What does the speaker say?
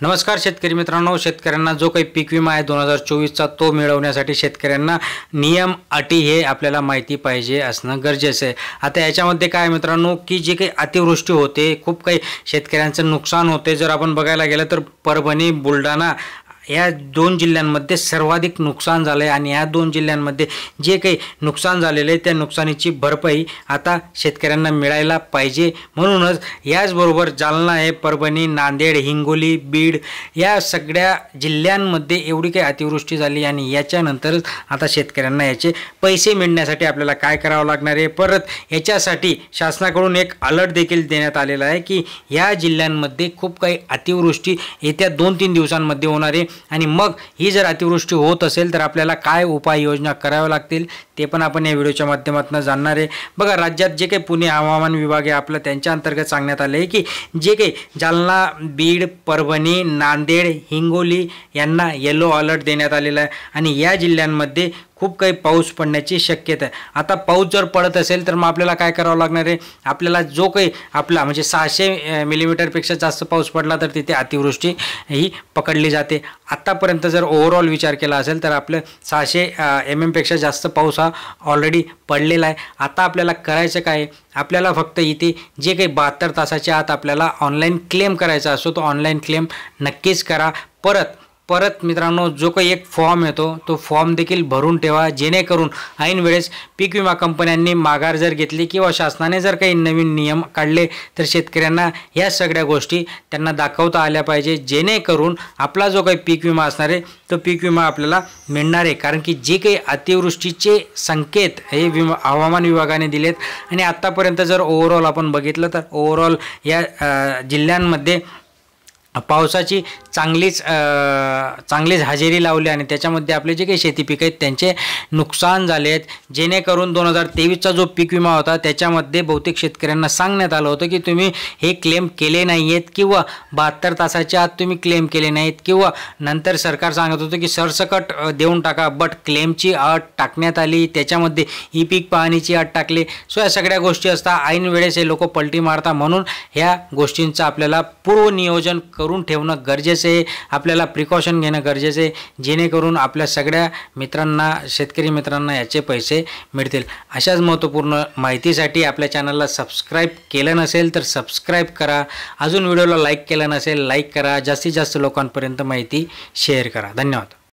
नमस्कार शेतकरी मित्रांनो, शेतकऱ्यांना जो काही पीक विमा आहे 2024चा तो मिळवण्यासाठी शेतकऱ्यांना नियम अटी हे आपल्याला माहिती पाहिजे असणं गरजेचं आहे। आता याच्यामध्ये काय मित्रांनो की जे काही अतिवृष्टी होते, खूप काही शेतकऱ्यांचं नुकसान होते। जर आपण बघायला गेलं तर परभणी, बुलढाणा या दोन जिल्ह्यांमध्ये सर्वाधिक नुकसान झाले आणि या दोन जिल्ह्यांमध्ये जे काही नुकसान झालेले त्या नुकसानीची भरपाई आता शेतकऱ्यांना मिळायला पाहिजे। म्हणूनच याचबरोबर जालना आहे, परभणी, नांदेड, हिंगोली, बीड या सगळ्या जिल्ह्यांमध्ये एवढी काही अतिवृष्टी झाली आणि याच्यानंतर आता शेतकऱ्यांना याचे पैसे मिळण्यासाठी आपल्याला काय करावं लागणार आहे। परत याच्यासाठी शासनाकडून एक अलर्ट देखील देण्यात आलेला आहे की या जिल्ह्यांमध्ये खूप काही अतिवृष्टी येत्या 2-3 दिवसांमध्ये होणार आहे आणि मग ही जर अतिवृष्टी होत असेल तर आपल्याला काय उपाययोजना कराव्या लागतील ते पण आपण या व्हिडिओच्या माध्यमातून जाणणार आहे। बघा, राज्यात जे काही पुणे हवामान विभाग आहे आपलं त्यांच्या अंतर्गत सांगण्यात आले आहे की जे काही जालना, बीड, परभणी, नांदेड, हिंगोली यांना येलो अलर्ट देण्यात आलेला आहे आणि या जिल्ह्यांमध्ये खूप काही पाऊस पडण्याची शक्यता आहे। आता पाऊस जर पडत असेल तर मग आपल्याला काय करावं लागणार आहे, आपल्याला जो काही आपला म्हणजे 600 मिलीमीटरपेक्षा जास्त पाऊस पडला तर तिथे अतिवृष्टी ही पकडली जाते। आतापर्यंत जर ओव्हरऑल विचार केला असेल तर आपलं 600 mm पेक्षा जास्त पाऊस हा ऑलरेडी पडलेला आहे। आता आपल्याला करायचं काय, आपल्याला फक्त इथे जे काही 72 तासाच्या आत आपल्याला ऑनलाईन क्लेम करायचा असतो तो ऑनलाईन क्लेम नक्कीच करा। परत मित्रांनो, जो काही एक फॉर्म येतो तो फॉर्म देखील भरून ठेवा, जेणेकरून ऐन वेळेस पीक विमा कंपन्यांनी माघार जर घेतली किंवा शासनाने जर काही नवीन नियम काढले तर शेतकऱ्यांना या सगळ्या गोष्टी त्यांना दाखवता आल्या पाहिजे, जेणेकरून आपला जो काही पीक विमा असणार आहे तो पीक विमा आपल्याला मिळणार आहे। कारण की जे काही अतिवृष्टीचे संकेत हे हवामान विभागाने दिलेत आणि आत्तापर्यंत जर ओव्हरऑल आपण बघितलं तर ओव्हरऑल या जिल्ह्यांमध्ये पावसाची चांगलीच हजेरी लावली आणि त्याच्यामध्ये आपले जे काही शेती पीक आहेत त्यांचे नुकसान झाले आहेत। जेणेकरून 2023चा जो पीक विमा होता त्याच्यामध्ये बहुतेक शेतकऱ्यांना सांगण्यात आलं होतं की तुम्ही हे क्लेम केले नाही आहेत किंवा 72 तासाच्या आत तुम्ही क्लेम केले नाहीत किंवा नंतर सरकार सांगत होतं की सरसकट देऊन टाका, बट क्लेमची अट टाकण्यात आली, त्याच्यामध्ये ई पीक पाहणीची अट टाकली। सो या सगळ्या गोष्टी असतात, ऐन वेळेस हे लोक पलटी मारतात। म्हणून ह्या गोष्टींचं आपल्याला पूर्वनियोजन करून ठेवणं गरजेचं आहे, आपल्याला प्रिकॉशन घेणं गरजेचं आहे, जेणेकरून आपल्या सगळ्या मित्रांना, शेतकरी मित्रांना याचे पैसे मिळतील। अशाच महत्त्वपूर्ण माहितीसाठी आपल्या चॅनलला सबस्क्राईब केलं नसेल तर सबस्क्राईब करा, अजून व्हिडिओला लाईक केलं नसेल लाईक करा, जास्तीत जास्त लोकांपर्यंत माहिती शेअर करा। धन्यवाद।